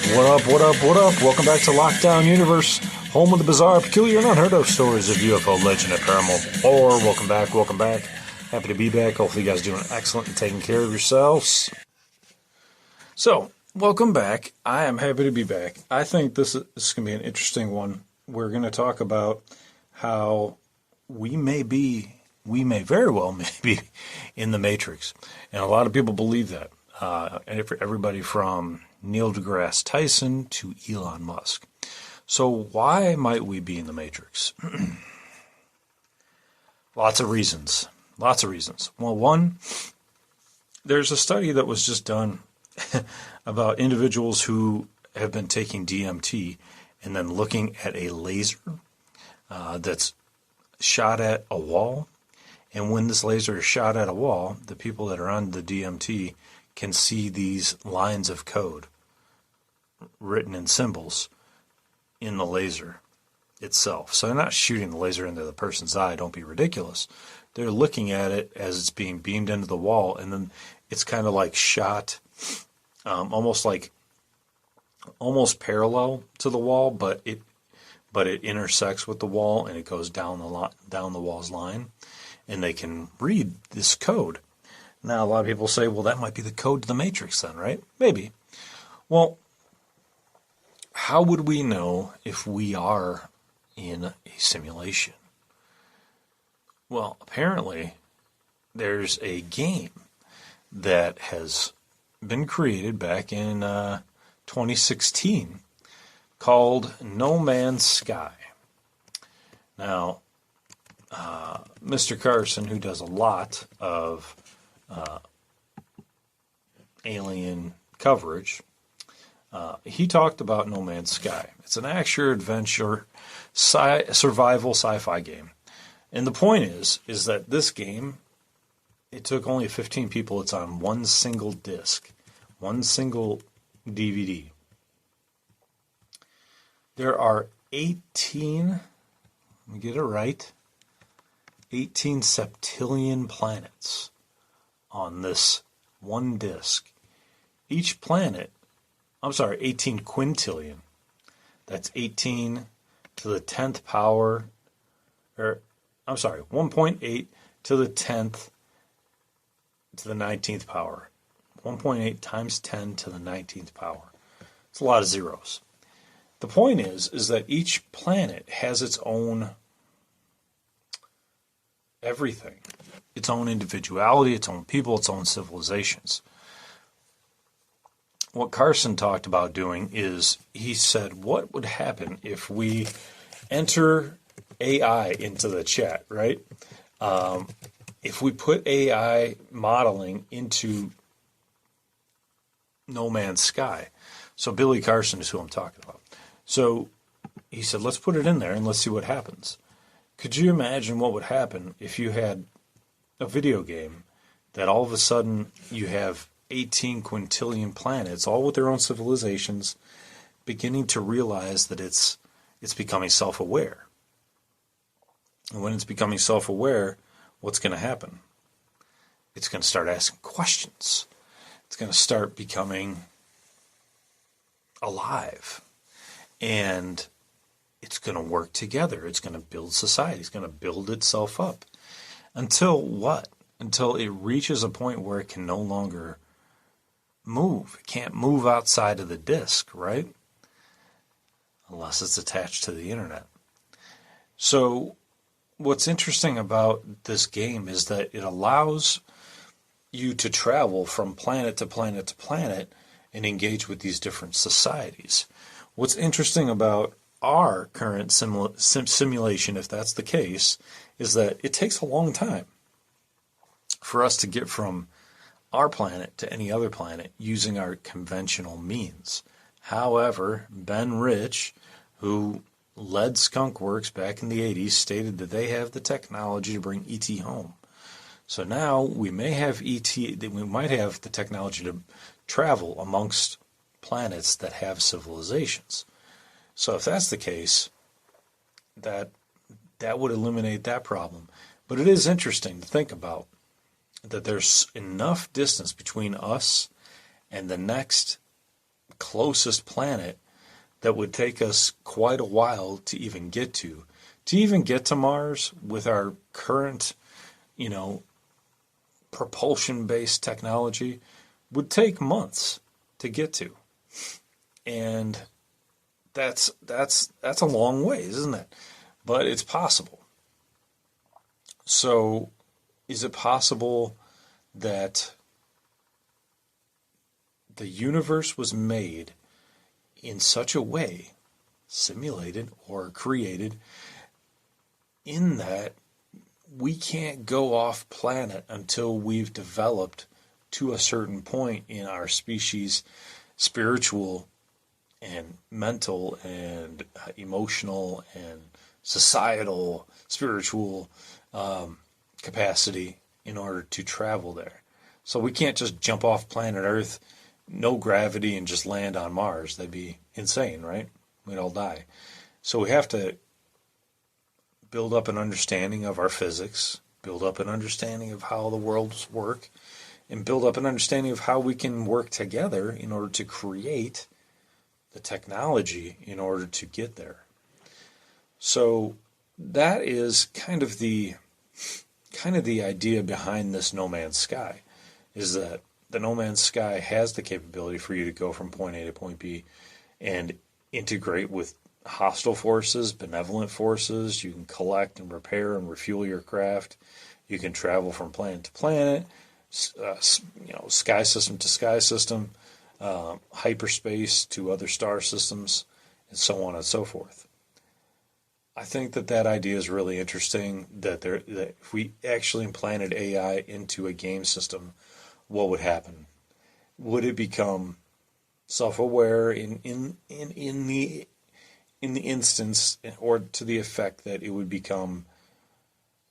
What up, what up, what up? Welcome back to Lockdown Universe, home of the bizarre, peculiar, and unheard of stories of UFO legend and paranormal horror. Welcome back, welcome back. Happy to be back. Hopefully you guys are doing excellent and taking care of yourselves. So, welcome back. I am happy to be back. I think this is going to be an interesting one. We're going to talk about how we may very well be in the Matrix. And a lot of people believe that. And for everybody from Neil deGrasse Tyson to Elon Musk. So why might we be in the Matrix? Lots of reasons. Well, one, there's a study that was just done about individuals who have been taking DMT and then looking at a laser that's shot at a wall. And when this laser is shot at a wall, the people that are on the DMT can see these lines of code written in symbols in the laser itself. So they're not shooting the laser into the person's eye. Don't be ridiculous. They're looking at it as it's being beamed into the wall, and then it's kind of like shot almost parallel to the wall, but it intersects with the wall and it goes down the wall's line, and they can read this code. Now, a lot of people say, well, that might be the code to the Matrix then, right? Maybe. Well, how would we know if we are in a simulation? Well, apparently, there's a game that has been created back in 2016 called No Man's Sky. Now, Mr. Carson, who does a lot of alien coverage, he talked about No Man's Sky. It's an action-adventure survival sci-fi game. And the point is that this game, it took only 15 people. It's on one single disc, one single DVD. There are 18, let me get it right, 18 septillion planets on this one disc. Each planet, 18 quintillion. That's 18 to the 10th power, 1.8 to the 10th to the 19th power. 1.8 times 10 to the 19th power. It's a lot of zeros. The point is that each planet has its own everything. Its own individuality, its own people, its own civilizations. What Carson talked about doing is, he said, what would happen if we enter AI into the chat, right? If we put AI modeling into No Man's Sky. So Billy Carson is who I'm talking about. So he said, let's put it in there and let's see what happens. Could you imagine what would happen if you had a video game that all of a sudden you have 18 quintillion planets, all with their own civilizations, beginning to realize that it's becoming self-aware. And when it's becoming self-aware, what's going to happen? It's going to start asking questions. It's going to start becoming alive. And it's going to work together. It's going to build society. It's going to build itself up. Until what? Until it reaches a point where it can no longer move. It can't move outside of the disk, right? Unless it's attached to the internet. So what's interesting about this game is that it allows you to travel from planet to planet to planet and engage with these different societies. What's interesting about our current simulation, if that's the case, is that it takes a long time for us to get from our planet to any other planet using our conventional means. However, Ben Rich, who led Skunkworks back in the 80s, stated that they have the technology to bring ET home. So now we may have we might have the technology to travel amongst planets that have civilizations. So if that's the case, that would eliminate that problem. But it is interesting to think about that there's enough distance between us and the next closest planet that would take us quite a while to even get to. To even get to Mars with our current, you know, propulsion-based technology would take months to get to. And that's a long ways, isn't it? But it's possible. So is it possible that the universe was made in such a way, simulated or created, in that we can't go off planet until we've developed to a certain point in our species spiritual and mental and emotional and societal spiritual capacity in order to travel there. So we can't just jump off planet Earth, no gravity, and just land on Mars. That'd be insane, right? We'd all die. So we have to build up an understanding of our physics, build up an understanding of how the worlds work, and build up an understanding of how we can work together in order to create the technology in order to get there. So that is kind of the idea behind this No Man's Sky, is that the No Man's Sky has the capability for you to go from point A to point B and integrate with hostile forces, benevolent forces. You can collect and repair and refuel your craft. You can travel from planet to planet, sky system to sky system, hyperspace to other star systems, and so on and so forth. I think that idea is really interesting, that if we actually implanted AI into a game system, what would happen? Would it become self-aware in the instance, or to the effect that it would become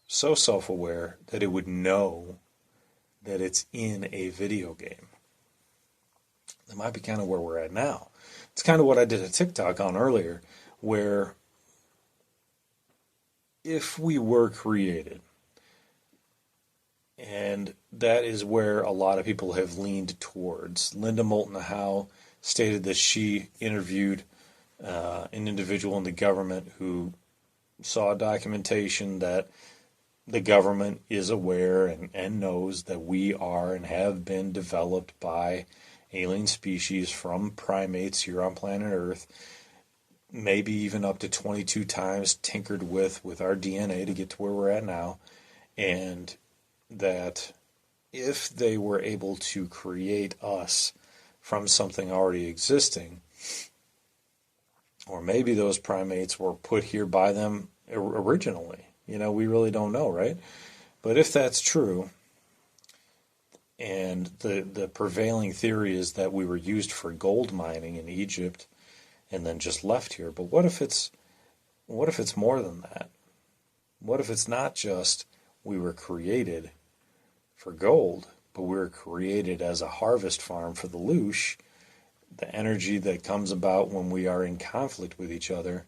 so self-aware that it would know that it's in a video game? That might be kind of where we're at now. It's kind of what I did a TikTok on earlier, where if we were created, and that is where a lot of people have leaned towards. Linda Moulton Howe stated that she interviewed an individual in the government who saw documentation that the government is aware and knows that we are and have been developed by alien species from primates here on planet Earth, maybe even up to 22 times tinkered with our DNA to get to where we're at now, and that if they were able to create us from something already existing, or maybe those primates were put here by them originally. We really don't know, right? But if that's true, and the prevailing theory is that we were used for gold mining in Egypt and then just left here, but what if it's more than that? What if it's not just we were created for gold, but we were created as a harvest farm for the loosh, the energy that comes about when we are in conflict with each other,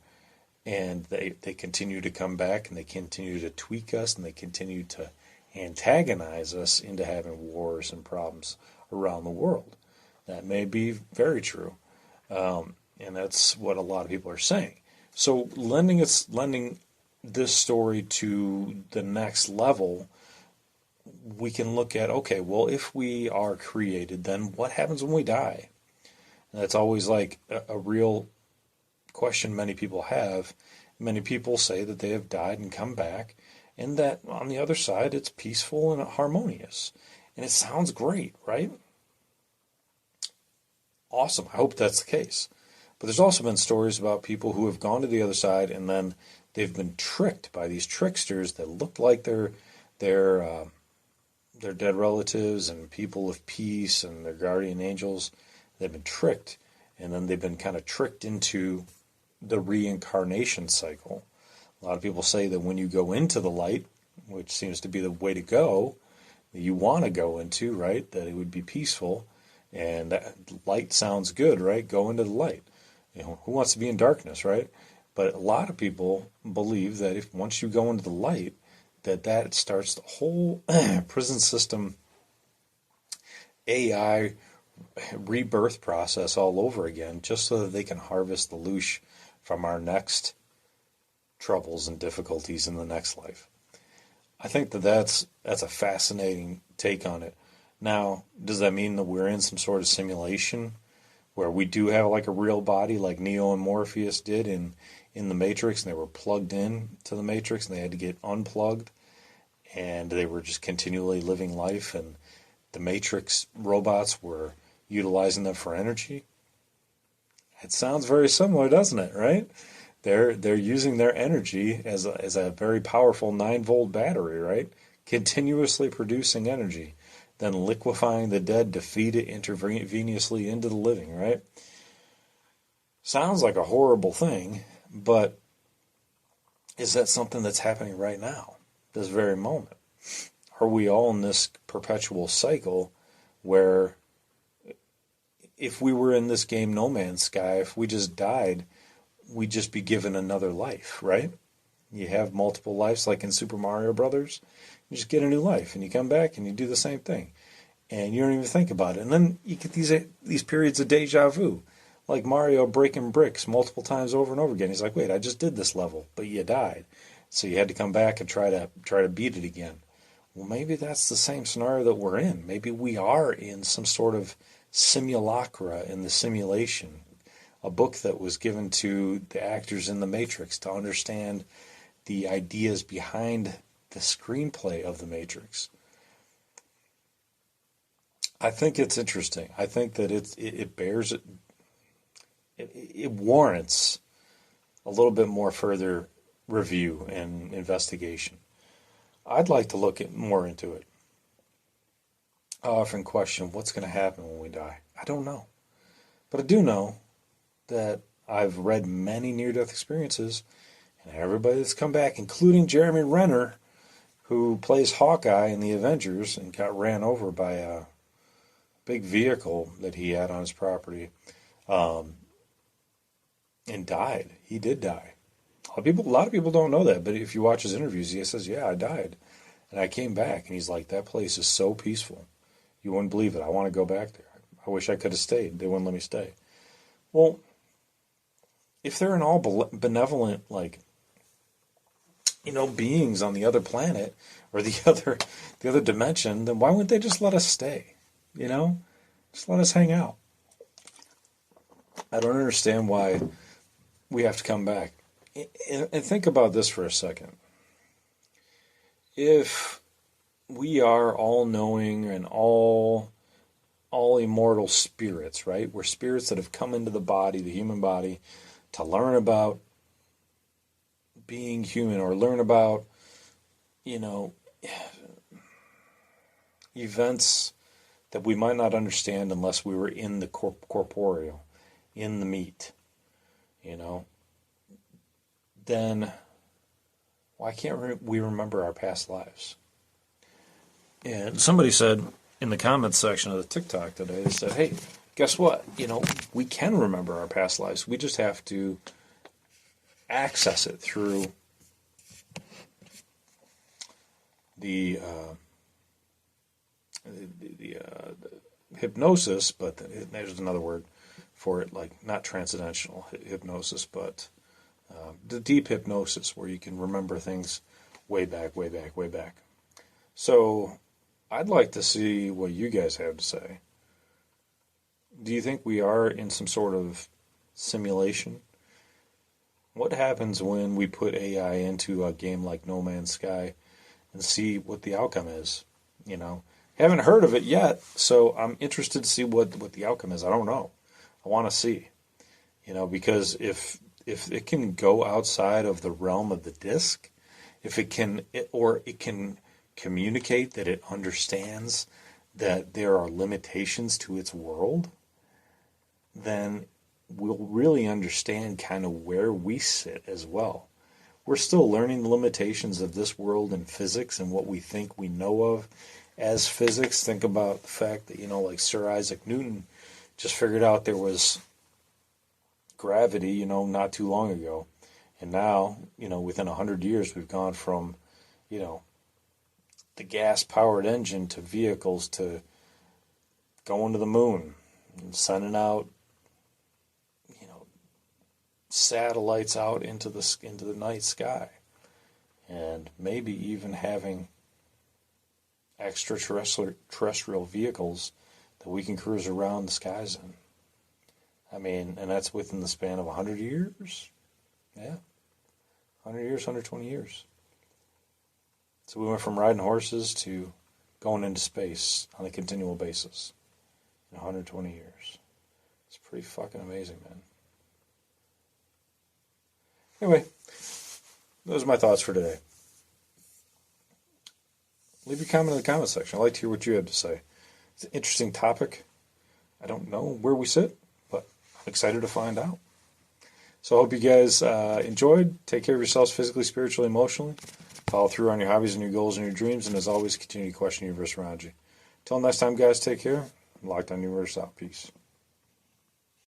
and they continue to come back, and they continue to tweak us, and they continue to antagonize us into having wars and problems around the world. That may be very true, and that's what a lot of people are saying. So lending this story to the next level, we can look at, okay, well, if we are created, then what happens when we die? And that's always like a real question many people have. Many people say that they have died and come back, and that on the other side it's peaceful and harmonious. And it sounds great, right? Awesome. I hope that's the case. But there's also been stories about people who have gone to the other side, and then they've been tricked by these tricksters that look like they're dead relatives and people of peace and their guardian angels. They've been tricked, and then they've been kind of tricked into the reincarnation cycle. A lot of people say that when you go into the light, which seems to be the way to go, that you want to go into, right? That it would be peaceful, and that light sounds good, right? Go into the light. Who wants to be in darkness, right? But a lot of people believe that if once you go into the light, that starts the whole prison system AI rebirth process all over again just so that they can harvest the loosh from our next troubles and difficulties in the next life. I think that that's a fascinating take on it. Now, does that mean that we're in some sort of simulation where we do have like a real body like Neo and Morpheus did in the Matrix, and they were plugged in to the Matrix and they had to get unplugged and they were just continually living life and the Matrix robots were utilizing them for energy? It sounds very similar, doesn't it, right? They're using their energy as a very powerful 9-volt battery, right? Continuously producing energy, then liquefying the dead to feed it intravenously into the living, right? Sounds like a horrible thing, but is that something that's happening right now, this very moment? Are we all in this perpetual cycle where if we were in this game No Man's Sky, if we just died, we'd just be given another life, right? You have multiple lives like in Super Mario Brothers. You just get a new life and you come back and you do the same thing. And you don't even think about it. And then you get these periods of deja vu. Like Mario breaking bricks multiple times over and over again. He's like, wait, I just did this level, but you died. So you had to come back and try to beat it again. Well, maybe that's the same scenario that we're in. Maybe we are in some sort of simulacra in the simulation, a book that was given to the actors in The Matrix to understand the ideas behind the screenplay of The Matrix. I think it's interesting. I think that it bears it warrants a little bit more further review and investigation. I'd like to look more into it. I often question what's going to happen when we die. I don't know. But I do know that I've read many near-death experiences, and everybody that's come back, including Jeremy Renner, who plays Hawkeye in the Avengers and got ran over by a big vehicle that he had on his property, and died. He did die. A lot of people don't know that, but if you watch his interviews, he says, yeah, I died. And I came back, and he's like, that place is so peaceful. You wouldn't believe it. I want to go back there. I wish I could have stayed. They wouldn't let me stay. Well, if they're an all benevolent, beings on the other planet or the other dimension, then why wouldn't they just let us stay? Just let us hang out. I don't understand why we have to come back. And think about this for a second. If we are all-knowing and all immortal spirits, right? We're spirits that have come into the body, the human body, to learn about being human or learn about, events that we might not understand unless we were in the corporeal, in the meat, then why can't we remember our past lives? And somebody said in the comments section of the TikTok today, they said, hey, guess what? We can remember our past lives. We just have to access it through the hypnosis, but there's another word for it, like not transcendental hypnosis, but the deep hypnosis where you can remember things way back, way back, way back. So I'd like to see what you guys have to say. Do you think we are in some sort of simulation? What happens when we put AI into a game like No Man's Sky and see what the outcome is? Haven't heard of it yet, so I'm interested to see what the outcome is. I don't know. I want to see. Because if it can go outside of the realm of the disc, if it can communicate that it understands that there are limitations to its world, then we'll really understand kind of where we sit as well. We're still learning the limitations of this world in physics and what we think we know of as physics. Think about the fact that, like Sir Isaac Newton just figured out there was gravity, not too long ago. And now, within 100 years, we've gone from, the gas-powered engine to vehicles to going to the moon, and sending out, satellites out into the night sky, and maybe even having extraterrestrial vehicles that we can cruise around the skies in. I mean, and that's within the span of 100 years? Yeah. 100 years, 120 years. So we went from riding horses to going into space on a continual basis in 120 years. It's pretty fucking amazing, man. Anyway, those are my thoughts for today. Leave your comment in the comment section. I'd like to hear what you have to say. It's an interesting topic. I don't know where we sit, but I'm excited to find out. So I hope you guys enjoyed. Take care of yourselves physically, spiritually, emotionally. Follow through on your hobbies and your goals and your dreams. And as always, continue to question the universe around you. Till next time, guys, take care. Locked On Universe out. Peace.